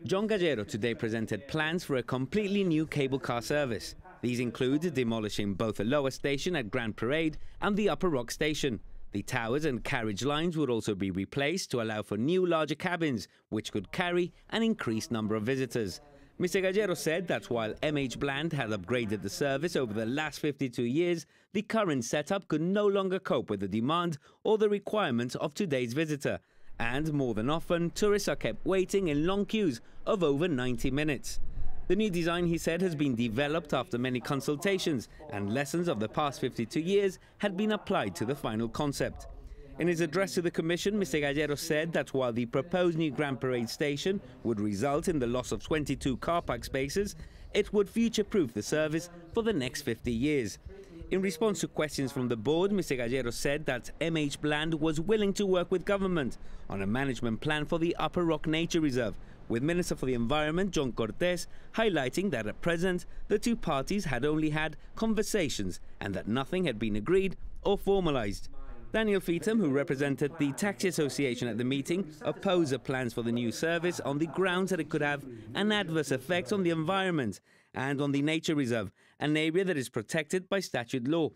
John Gallero today presented plans for a completely new cable car service. These include demolishing both the lower station at Grand Parade and the Upper Rock station. The towers and carriage lines would also be replaced to allow for new larger cabins, which could carry an increased number of visitors. Mr. Gallero said that while MH Bland had upgraded the service over the last 52 years, the current setup could no longer cope with the demand or the requirements of today's visitor. And more than often, tourists are kept waiting in long queues of over 90 minutes. The new design, he said, has been developed after many consultations, and lessons of the past 52 years had been applied to the final concept. In his address to the Commission, Mr. Gallero said that while the proposed new Grand Parade station would result in the loss of 22 car park spaces, it would future-proof the service for the next 50 years. In response to questions from the board, Mr. Gallero said that MH Bland was willing to work with government on a management plan for the Upper Rock Nature Reserve, with Minister for the Environment John Cortes highlighting that at present the two parties had only had conversations and that nothing had been agreed or formalized. Daniel Feetham, who represented the Taxi Association at the meeting, opposed the plans for the new service on the grounds that it could have an adverse effect on the environment and on the nature reserve, an area that is protected by statute law.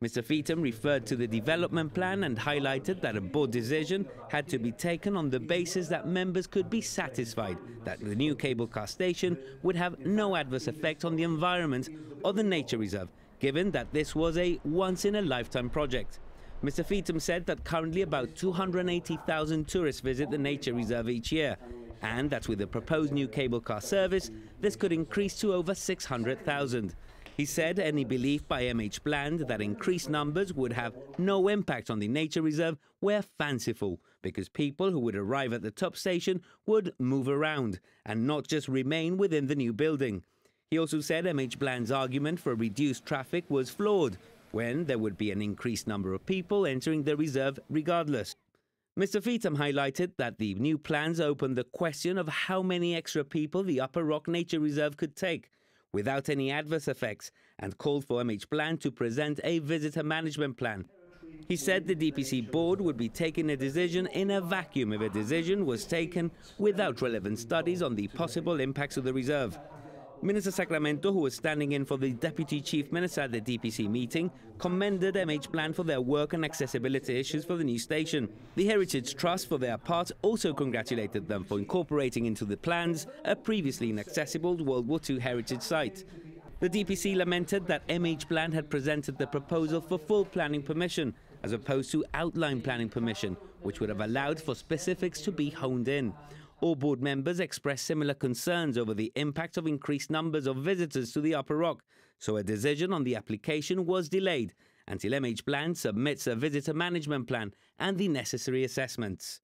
Mr. Feetham referred to the development plan and highlighted that a board decision had to be taken on the basis that members could be satisfied that the new cable car station would have no adverse effect on the environment or the nature reserve, given that this was a once-in-a-lifetime project. Mr. Feetham said that currently about 280,000 tourists visit the nature reserve each year, and that with the proposed new cable car service, this could increase to over 600,000. He said any belief by MH Bland that increased numbers would have no impact on the nature reserve were fanciful, because people who would arrive at the top station would move around and not just remain within the new building. He also said MH Bland's argument for reduced traffic was flawed, when there would be an increased number of people entering the reserve regardless. Mr. Feetham highlighted that the new plans open the question of how many extra people the Upper Rock Nature Reserve could take, without any adverse effects, and called for MH Bland to present a visitor management plan. He said the DPC board would be taking a decision in a vacuum if a decision was taken without relevant studies on the possible impacts of the reserve. Minister Sacramento, who was standing in for the Deputy Chief Minister at the DPC meeting, commended MH Bland for their work on accessibility issues for the new station. The Heritage Trust, for their part, also congratulated them for incorporating into the plans a previously inaccessible World War II heritage site. The DPC lamented that MH Bland had presented the proposal for full planning permission, as opposed to outline planning permission, which would have allowed for specifics to be honed in. All board members expressed similar concerns over the impact of increased numbers of visitors to the Upper Rock, so a decision on the application was delayed until MH Bland submits a visitor management plan and the necessary assessments.